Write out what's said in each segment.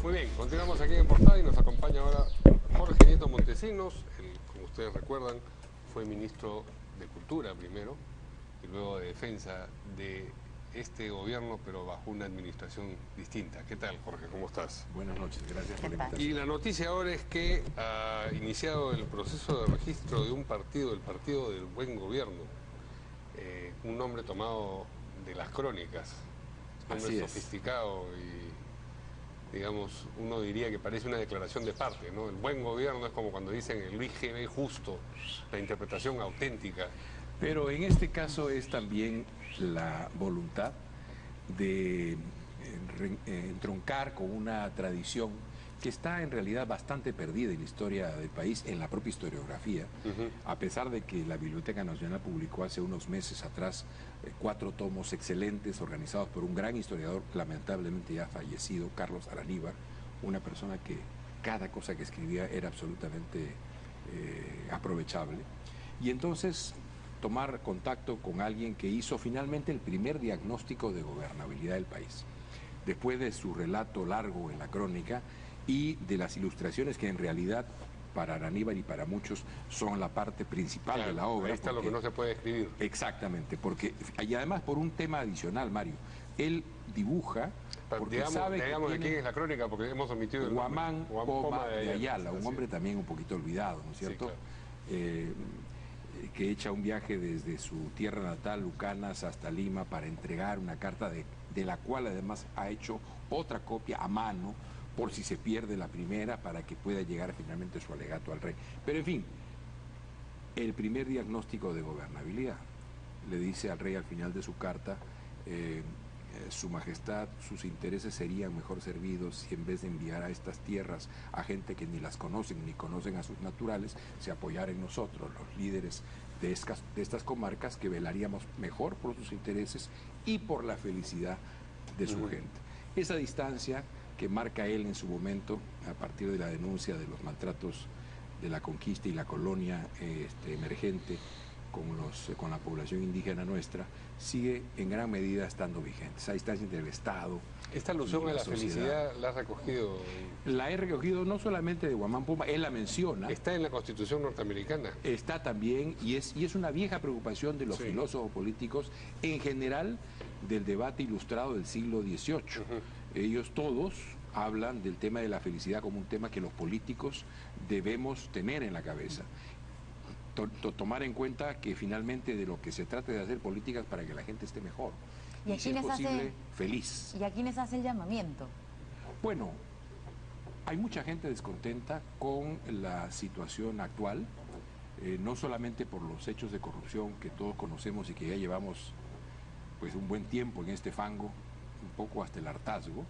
Muy bien, continuamos aquí en Portada y nos acompaña ahora Jorge Nieto Montesinos. Él, como ustedes recuerdan, fue ministro de Cultura primero y luego de Defensa de este gobierno, pero bajo una administración distinta. ¿Qué tal, Jorge? ¿Cómo estás? Buenas noches, gracias por la invitación. Y la noticia ahora es que ha iniciado el proceso de registro de un partido, el Partido del Buen Gobierno, un nombre tomado de las crónicas, un nombre sofisticado y, digamos, uno diría que parece una declaración de parte, ¿no? El buen gobierno es como cuando dicen el IGB justo, la interpretación auténtica. Pero en este caso es también la voluntad de entroncar con una tradición que está en realidad bastante perdida en la historia del país, en la propia historiografía, a pesar de que la Biblioteca Nacional publicó hace unos meses atrás 4 tomos excelentes organizados por un gran historiador, lamentablemente ya fallecido, Carlos Araníbar, una persona que cada cosa que escribía era absolutamente aprovechable. Y entonces tomar contacto con alguien que hizo finalmente el primer diagnóstico de gobernabilidad del país, después de su relato largo en la crónica y de las ilustraciones que en realidad para Araníbar y para muchos son la parte principal de la obra. Ahí está lo que no se puede escribir. Exactamente, porque y además por un tema adicional, Mario, él dibuja, porque digamos, sabe que de quién es la crónica, porque hemos omitido el Guamán Poma de Ayala, un hombre también un poquito olvidado, ¿no es cierto? Sí, claro. Que echa un viaje desde su tierra natal, Lucanas, hasta Lima para entregar una carta de la cual además ha hecho otra copia a mano por si se pierde la primera para que pueda llegar finalmente su alegato al rey. Pero en fin, el primer diagnóstico de gobernabilidad le dice al rey al final de su carta, su majestad, sus intereses serían mejor servidos si en vez de enviar a estas tierras a gente que ni las conocen ni conocen a sus naturales, se apoyara en nosotros, los líderes de estas comarcas, que velaríamos mejor por sus intereses y por la felicidad de su gente. Esa distancia que marca él en su momento, a partir de la denuncia de los maltratos de la conquista y la colonia emergente con la población indígena nuestra, sigue en gran medida estando vigente. Esa distancia entre el Estado. Esta alusión a la felicidad la has recogido. La he recogido no solamente de Guamán Poma, él la menciona. Está en la Constitución norteamericana. Está también, y es una vieja preocupación de los filósofos políticos, en general del debate ilustrado del siglo XVIII. Ellos todos hablan del tema de la felicidad como un tema que los políticos debemos tener en la cabeza. Tomar en cuenta que finalmente de lo que se trata de hacer políticas para que la gente esté mejor y si es posible, feliz. ¿Y a quiénes hace el llamamiento? Bueno, hay mucha gente descontenta con la situación actual, no solamente por los hechos de corrupción que todos conocemos y que ya llevamos pues un buen tiempo en este fango, un poco hasta el hartazgo,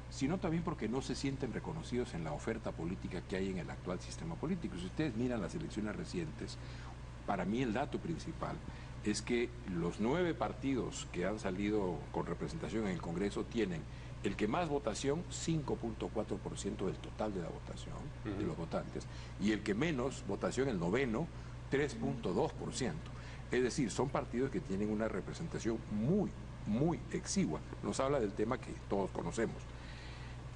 sino también porque no se sienten reconocidos en la oferta política que hay en el actual sistema político. Si ustedes miran las elecciones recientes, para mí el dato principal es que los 9 partidos que han salido con representación en el Congreso tienen el que más votación, 5.4% del total de la votación, de los votantes, y el que menos votación, el noveno, 3.2%. Es decir, son partidos que tienen una representación muy exigua. Nos habla del tema que todos conocemos.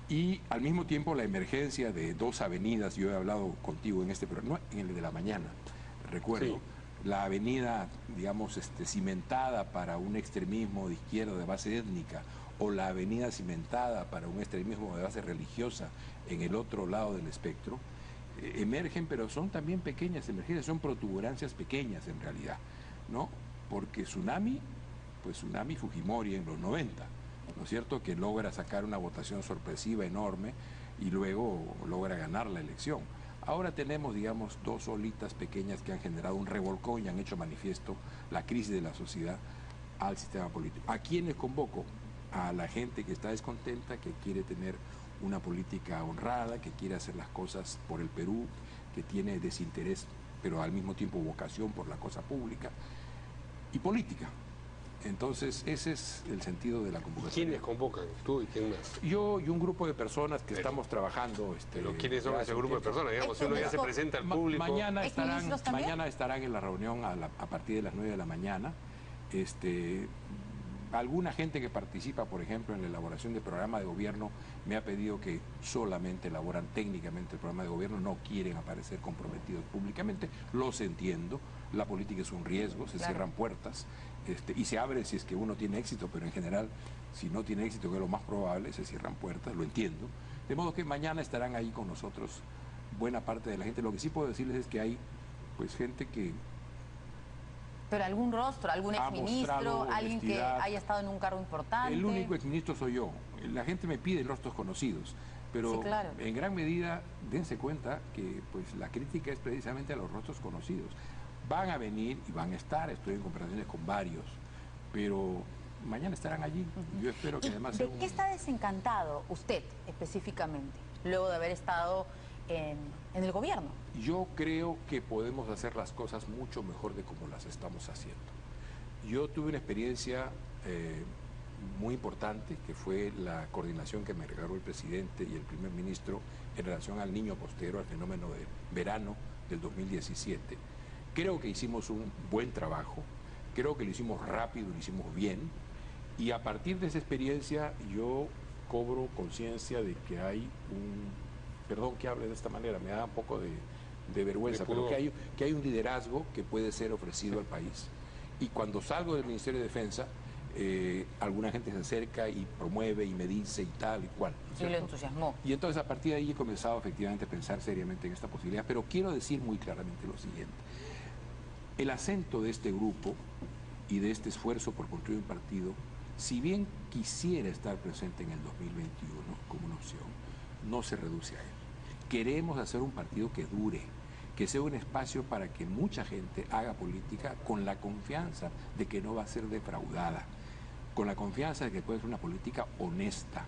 Y al mismo tiempo la emergencia de 2 avenidas, yo he hablado contigo en este programa, en el de la mañana, recuerdo, la avenida, digamos, cimentada para un extremismo de izquierda de base étnica, o la avenida cimentada para un extremismo de base religiosa en el otro lado del espectro, emergen, pero son también pequeñas emergencias, son protuberancias pequeñas en realidad, ¿no? Porque Tsunami Fujimori en los 90, ¿no es cierto?, que logra sacar una votación sorpresiva enorme y luego logra ganar la elección. Ahora tenemos, digamos, 2 olitas pequeñas que han generado un revolcón y han hecho manifiesto la crisis de la sociedad al sistema político. ¿A quiénes convoco? A la gente que está descontenta, que quiere tener una política honrada, que quiere hacer las cosas por el Perú, que tiene desinterés, pero al mismo tiempo vocación por la cosa pública y política. Entonces, ese es el sentido de la convocatoria. ¿Quiénes convocan? ¿Tú y quién más? Yo y un grupo de personas que estamos trabajando. ¿Pero quiénes son ese grupo de personas? Digamos, si uno ya se presenta al público... Mañana estarán en la reunión a partir de las 9 de la mañana. Alguna gente que participa, por ejemplo, en la elaboración del programa de gobierno, me ha pedido que solamente elaboran técnicamente el programa de gobierno, no quieren aparecer comprometidos públicamente. Los entiendo, la política es un riesgo, se cierran puertas y se abre si es que uno tiene éxito, pero en general, si no tiene éxito, que es lo más probable, se cierran puertas, lo entiendo. De modo que mañana estarán ahí con nosotros buena parte de la gente. Lo que sí puedo decirles es que hay pues gente que... Pero algún rostro, algún exministro, alguien que haya estado en un cargo importante. El único exministro soy yo. La gente me pide rostros conocidos, pero sí, claro, en gran medida dense cuenta que pues la crítica es precisamente a los rostros conocidos. Van a venir y van a estar, estoy en conversaciones con varios, pero mañana estarán allí. Yo espero que además... ¿De qué está desencantado usted específicamente, luego de haber estado en el gobierno? Yo creo que podemos hacer las cosas mucho mejor de como las estamos haciendo. Yo tuve una experiencia muy importante, que fue la coordinación que me regaló el presidente y el primer ministro en relación al niño costero, al fenómeno de verano del 2017. Creo que hicimos un buen trabajo, creo que lo hicimos rápido, lo hicimos bien, y a partir de esa experiencia yo cobro conciencia de que hay un... Perdón que hable de esta manera, me da un poco de vergüenza, pero que hay un liderazgo que puede ser ofrecido al país. Y cuando salgo del Ministerio de Defensa, alguna gente se acerca y promueve y me dice y tal y cual. Y lo entusiasmó. Y entonces a partir de ahí he comenzado efectivamente a pensar seriamente en esta posibilidad, pero quiero decir muy claramente lo siguiente. El acento de este grupo y de este esfuerzo por construir un partido, si bien quisiera estar presente en el 2021 como una opción, no se reduce a él. Queremos hacer un partido que dure, que sea un espacio para que mucha gente haga política con la confianza de que no va a ser defraudada, con la confianza de que puede ser una política honesta.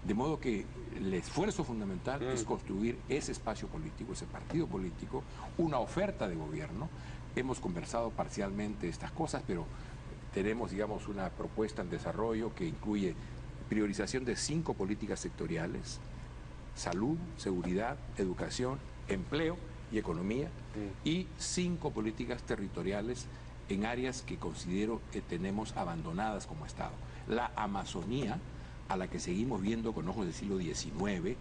De modo que el esfuerzo fundamental es construir ese espacio político, ese partido político, una oferta de gobierno. Hemos conversado parcialmente estas cosas, pero tenemos, digamos, una propuesta en desarrollo que incluye priorización de 5 políticas sectoriales: salud, seguridad, educación, empleo y economía, y 5 políticas territoriales en áreas que considero que tenemos abandonadas como Estado. La Amazonía, a la que seguimos viendo con ojos del siglo XIX,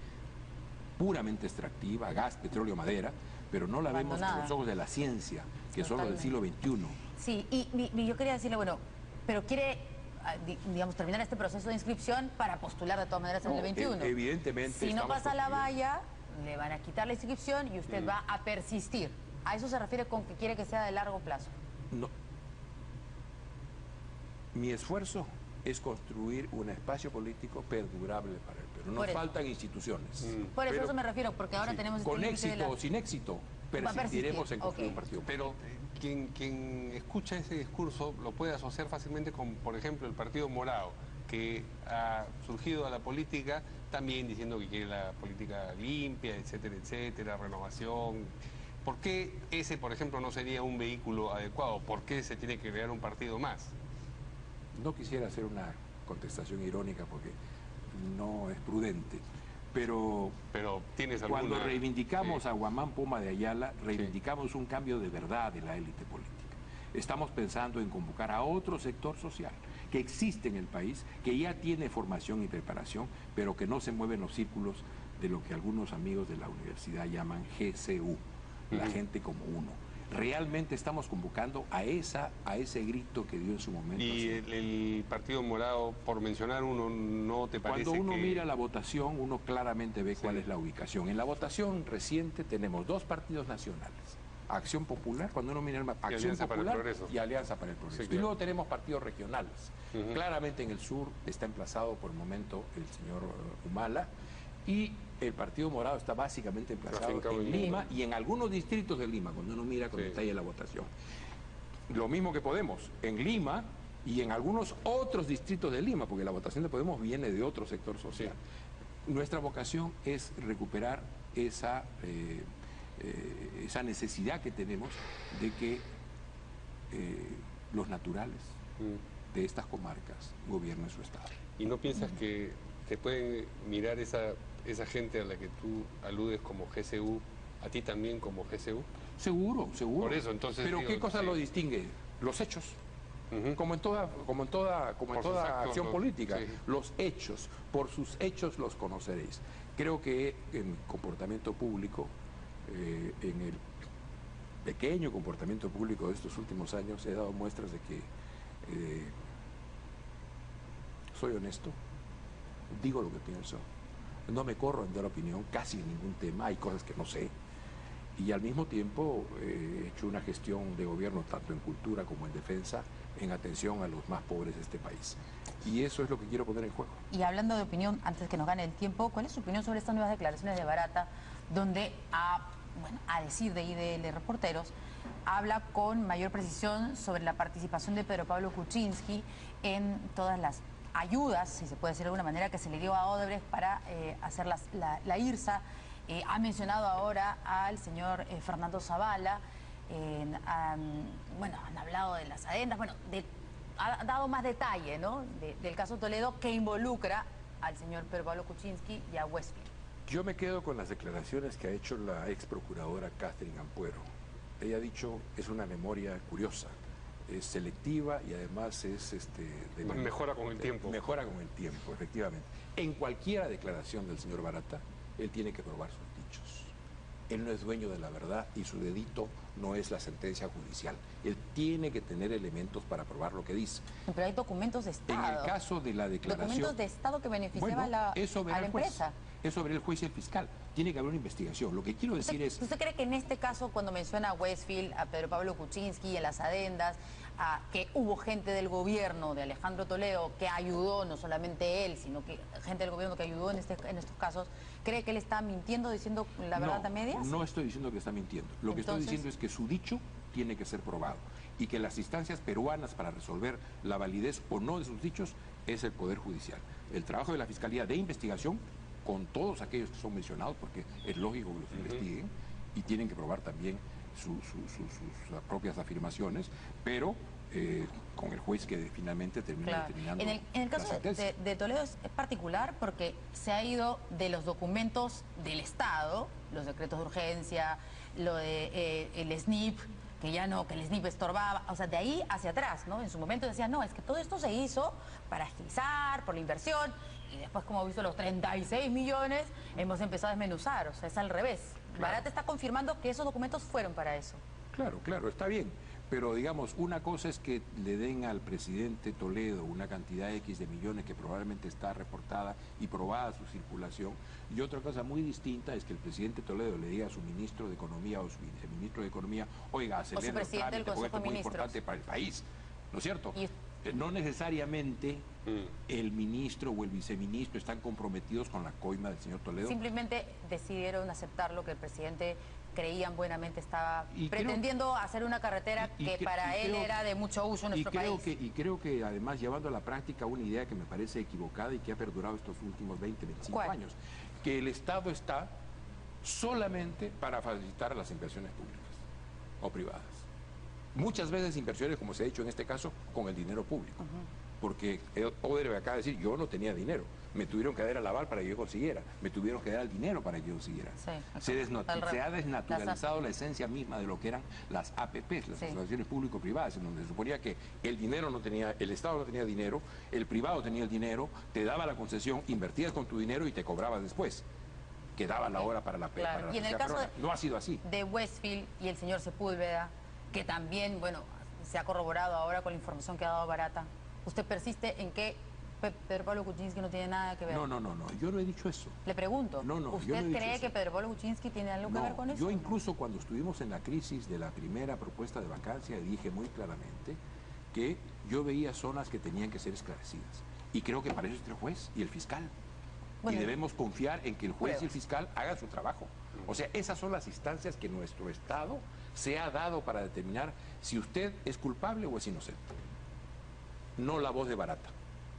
puramente extractiva, gas, petróleo, madera, pero no la vemos con los ojos de la ciencia, que son los del siglo XXI. Sí, y yo quería decirle, bueno, pero quiere, digamos, terminar este proceso de inscripción para postular de todas maneras en el 21. Evidentemente. Si no pasa la valla, le van a quitar la inscripción y usted va a persistir. ¿A eso se refiere con que quiere que sea de largo plazo? No. Mi esfuerzo es construir un espacio político perdurable para el Perú. Nos faltan instituciones. Por eso me refiero, porque ahora tenemos... Con éxito o sin éxito, persistiremos en construir un partido. Pero quien escucha ese discurso lo puede asociar fácilmente con, por ejemplo, el Partido Morado, que ha surgido a la política también diciendo que quiere la política limpia, etcétera, renovación. ¿Por qué ese, por ejemplo, no sería un vehículo adecuado? ¿Por qué se tiene que crear un partido más? No quisiera hacer una contestación irónica porque no es prudente, pero ¿tienes alguna... Cuando reivindicamos a Guamán Poma de Ayala, reivindicamos un cambio de verdad de la élite política. Estamos pensando en convocar a otro sector social que existe en el país, que ya tiene formación y preparación, pero que no se mueve en los círculos de lo que algunos amigos de la universidad llaman GCU, la gente como uno. Realmente estamos convocando a ese grito que dio en su momento. ¿Y el Partido Morado, por mencionar uno, no te parece Cuando uno mira la votación, uno claramente ve cuál es la ubicación. En la votación reciente tenemos 2 partidos nacionales: Acción Popular, cuando uno mira Acción Popular y Alianza para el Progreso. Y luego tenemos partidos regionales. Claramente en el sur está emplazado por el momento el señor Humala, y el Partido Morado está básicamente emplazado en Lima y en algunos distritos de Lima, cuando uno mira con detalle la votación. Lo mismo que Podemos, en Lima y en algunos otros distritos de Lima, porque la votación de Podemos viene de otro sector social. Nuestra vocación es recuperar esa necesidad que tenemos de que los naturales de estas comarcas gobiernen su estado. ¿Y no piensas que te pueden mirar esa gente a la que tú aludes como GCU, a ti también como GCU? Seguro. Por eso, entonces... Pero ¿qué cosa lo distingue? Los hechos. como en toda acción política. Sí. Los hechos, por sus hechos los conoceréis. Creo que en mi comportamiento público, en el pequeño comportamiento público de estos últimos años, he dado muestras de que soy honesto, digo lo que pienso, no me corro en dar opinión casi en ningún tema, hay cosas que no sé, y al mismo tiempo he hecho una gestión de gobierno tanto en cultura como en defensa, en atención a los más pobres de este país. Y eso es lo que quiero poner en juego. Y hablando de opinión, antes que nos gane el tiempo, ¿cuál es su opinión sobre estas nuevas declaraciones de Barata, donde, a decir de IDL Reporteros, habla con mayor precisión sobre la participación de Pedro Pablo Kuczynski en todas las ayudas, si se puede decir de alguna manera, que se le dio a Odebrecht para hacer la IRSA? Ha mencionado ahora al señor Fernando Zavala, han hablado de las adendas, ha dado más detalle, ¿no?, del caso Toledo, que involucra al señor Pedro Pablo Kuczynski y a Westfield. Yo me quedo con las declaraciones que ha hecho la ex procuradora Catherine Ampuero. Ella ha dicho, es una memoria curiosa, es selectiva y además es... mejora con el tiempo. Mejora con el tiempo, efectivamente. En cualquiera declaración del señor Barata, él tiene que probar sus dichos. Él no es dueño de la verdad y su dedito no es la sentencia judicial. Él tiene que tener elementos para probar lo que dice. Pero hay documentos de Estado. En el caso de la declaración... Documentos de Estado que beneficiaban a la empresa. Es sobre el juez y el fiscal. Tiene que haber una investigación. Lo que quiero decir es... ¿Usted cree que en este caso, cuando menciona a Westfield, a Pedro Pablo Kuczynski, a las adendas, que hubo gente del gobierno de Alejandro Toledo que ayudó, no solamente él, sino que gente del gobierno que ayudó en estos casos, cree que él está mintiendo, diciendo la verdad a medias? No estoy diciendo que está mintiendo. Lo que estoy diciendo es que su dicho tiene que ser probado y que las instancias peruanas para resolver la validez o no de sus dichos es el Poder Judicial. El trabajo de la Fiscalía de Investigación, con todos aquellos que son mencionados, porque es lógico que los investiguen y tienen que probar también sus propias afirmaciones, pero con el juez que finalmente termina determinando. En el caso de Toledo es particular porque se ha ido de los documentos del Estado, los decretos de urgencia, lo de el SNIP, que el SNIP estorbaba, o sea, de ahí hacia atrás, ¿no? En su momento decían, no, es que todo esto se hizo para agilizar, por la inversión, y después, como he visto los 36 millones, hemos empezado a desmenuzar, o sea, es al revés. Claro. Barata está confirmando que esos documentos fueron para eso. Claro, está bien. Pero digamos, una cosa es que le den al presidente Toledo una cantidad X de millones que probablemente está reportada y probada su circulación, y otra cosa muy distinta es que el presidente Toledo le diga a su ministro de Economía o su viceministro de Economía, oiga, acelera el trámite porque esto es muy importante para el país, ¿no es cierto? No necesariamente el ministro o el viceministro están comprometidos con la coima del señor Toledo. Simplemente decidieron aceptar lo que el presidente creían buenamente estaba pretendiendo hacer una carretera que para él era de mucho uso en nuestro país. Y creo que además llevando a la práctica una idea que me parece equivocada y que ha perdurado estos últimos 20, 25 años, que el Estado está solamente para facilitar las inversiones públicas o privadas. Muchas veces inversiones, como se ha hecho en este caso, con el dinero público. Porque Odebrecht acaba de decir, yo no tenía dinero, me tuvieron que dar al aval para que yo consiguiera, me tuvieron que dar el dinero para que yo consiguiera. Se ha desnaturalizado la esencia misma de lo que eran las APPs, las asociaciones público-privadas, en donde se suponía que el dinero no tenía, el Estado no tenía dinero, el privado tenía el dinero, te daba la concesión, invertías con tu dinero y te cobrabas después. Quedaba la hora para la Claro. Y en el caso no ha sido así. De Westfield y el señor Sepúlveda, que también, se ha corroborado ahora con la información que ha dado Barata, ¿usted persiste en que Pedro Pablo Kuczynski no tiene nada que ver? No, yo no he dicho eso. Le pregunto, ¿usted cree que Pedro Pablo Kuczynski tiene algo que ver con eso? Yo incluso cuando estuvimos en la crisis de la primera propuesta de vacancia dije muy claramente que yo veía zonas que tenían que ser esclarecidas. Y creo que para eso está el juez y el fiscal. Y debemos confiar en que el juez y el fiscal hagan su trabajo. O sea, esas son las instancias que nuestro Estado se ha dado para determinar si usted es culpable o es inocente. No la voz de Barata.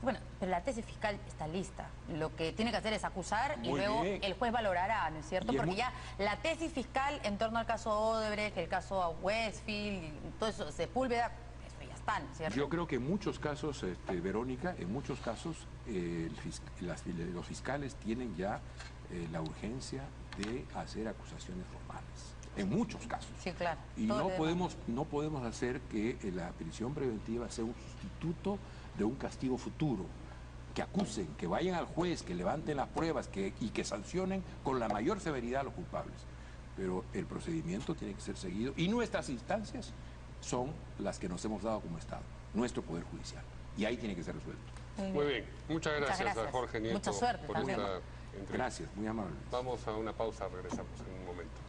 Bueno, pero la tesis fiscal está lista. Lo que tiene que hacer es acusar y luego el juez valorará, ¿no es cierto? Porque ya la tesis fiscal en torno al caso Odebrecht, el caso Westfield, y todo eso, Sepúlveda, eso ya está, ¿no es cierto? Yo creo que en muchos casos, Verónica, en muchos casos los fiscales tienen ya la urgencia de hacer acusaciones formales. en muchos casos. Sí, claro. Y no podemos hacer que la prisión preventiva sea un sustituto de un castigo futuro. Que acusen, que vayan al juez, que levanten las pruebas y que sancionen con la mayor severidad a los culpables. Pero el procedimiento tiene que ser seguido y nuestras instancias son las que nos hemos dado como Estado, nuestro Poder Judicial. Y ahí tiene que ser resuelto. Muy bien. Muchas gracias a Jorge Nieto Mucha suerte por también. esta entrevista. Gracias, muy amable. Vamos a una pausa, regresamos en un momento.